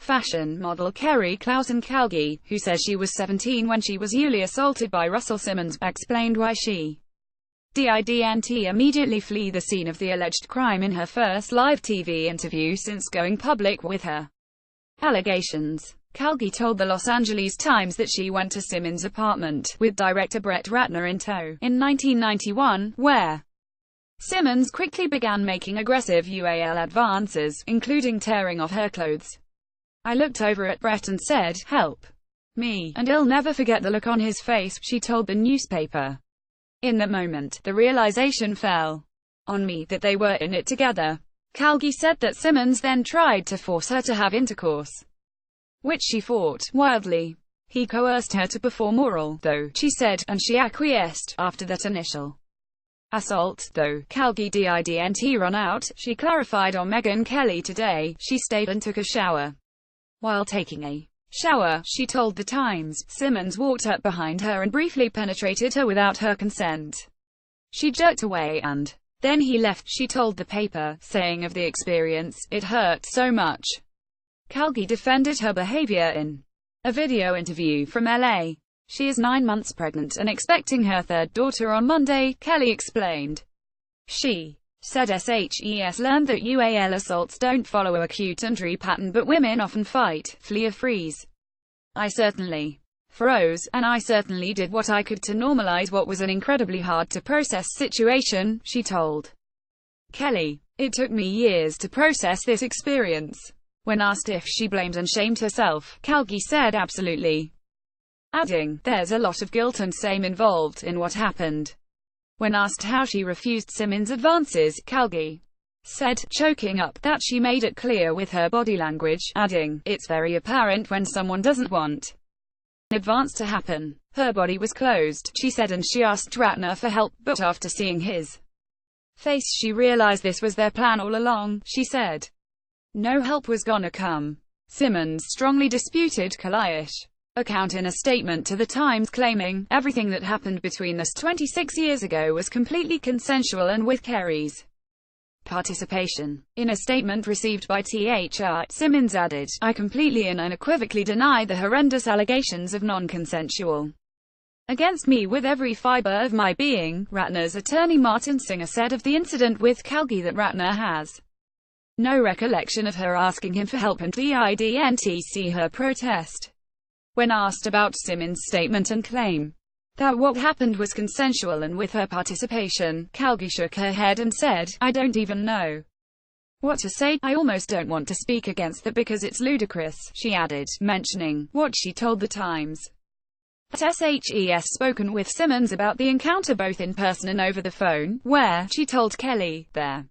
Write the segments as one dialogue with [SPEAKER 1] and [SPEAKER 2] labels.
[SPEAKER 1] fashion model Kerry Clausen-Calgie, who says she was 17 when she was newly assaulted by Russell Simmons, explained why she didn't immediately flee the scene of the alleged crime in her first live TV interview since going public with her allegations. Calgie told the Los Angeles Times that she went to Simmons' apartment, with director Brett Ratner in tow, in 1991, where Simmons quickly began making aggressive UAL advances, including tearing off her clothes. "I looked over at Brett and said, 'Help me,' and I'll never forget the look on his face," she told the newspaper. "In that moment, the realization fell on me that they were in it together." Calgie said that Simmons then tried to force her to have intercourse, which she fought wildly. He coerced her to perform oral, though, she said, and she acquiesced. After that initial assault, though, Calgie didn't run out. She clarified on Megyn Kelly Today, she stayed and took a shower. While taking a shower, she told The Times, Simmons walked up behind her and briefly penetrated her without her consent. She jerked away and then he left, she told the paper, saying of the experience, "It hurt so much." Calgie defended her behavior in a video interview from LA. She is 9 months pregnant and expecting her third daughter on Monday, Kelly explained. She said SHES learned that UAL assaults don't follow a cute-and-dry pattern, but women often fight, flee or freeze. "I certainly froze, and I certainly did what I could to normalize what was an incredibly hard-to-process situation," she told Kelly. "It took me years to process this experience." When asked if she blamed and shamed herself, Calgie said absolutely, adding, "There's a lot of guilt and shame involved in what happened." When asked how she refused Simmons' advances, Calgie said, choking up, that she made it clear with her body language, adding, "It's very apparent when someone doesn't want an advance to happen." Her body was closed, she said, and she asked Ratner for help, but after seeing his face she realized this was their plan all along, she said. No help was gonna come. Simmons strongly disputed Kaliash's account in a statement to The Times, claiming, "Everything that happened between us 26 years ago was completely consensual and with Kerry's participation." In a statement received by THR, Simmons added, "I completely and unequivocally deny the horrendous allegations of non-consensual against me with every fiber of my being." Ratner's attorney Martin Singer said of the incident with Calgie that Ratner has no recollection of her asking him for help and didn't see her protest. When asked about Simmons' statement and claim that what happened was consensual and with her participation, Calgie shook her head and said, "I don't even know what to say. I almost don't want to speak against that because it's ludicrous," she added, mentioning what she told The Times at SHES spoken with Simmons about the encounter both in person and over the phone, where, she told Kelly, there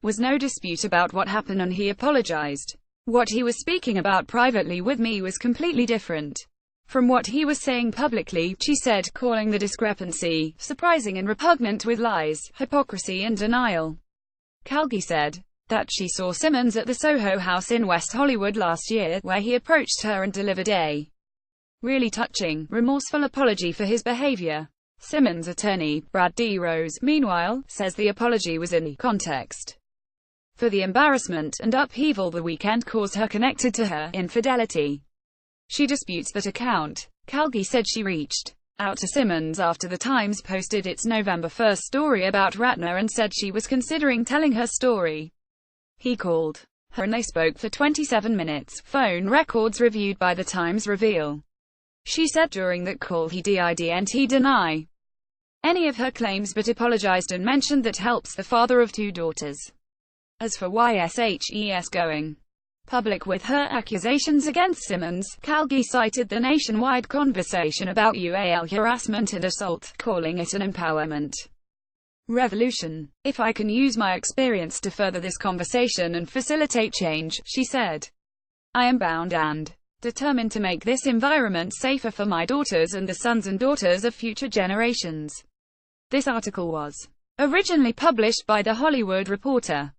[SPEAKER 1] was no dispute about what happened and he apologized. What he was speaking about privately with me was completely different from what he was saying publicly, she said, calling the discrepancy surprising and repugnant with lies, hypocrisy and denial. Calgie said that she saw Simmons at the Soho House in West Hollywood last year, where he approached her and delivered a really touching, remorseful apology for his behavior. Simmons' attorney, Brad D. Rose, meanwhile, says the apology was in context for the embarrassment and upheaval the weekend caused her connected to her infidelity. She disputes that account. Calgie said she reached out to Simmons after The Times posted its November 1 story about Ratner and said she was considering telling her story. He called her and they spoke for 27 minutes, phone records reviewed by The Times reveal. She said during that call he didn't deny any of her claims but apologized and mentioned that helps the father of 2 daughters. As for SHES going public with her accusations against Simmons, Calgie cited the nationwide conversation about UAL harassment and assault, calling it an empowerment revolution. "If I can use my experience to further this conversation and facilitate change," she said, "I am bound and determined to make this environment safer for my daughters and the sons and daughters of future generations." This article was originally published by The Hollywood Reporter.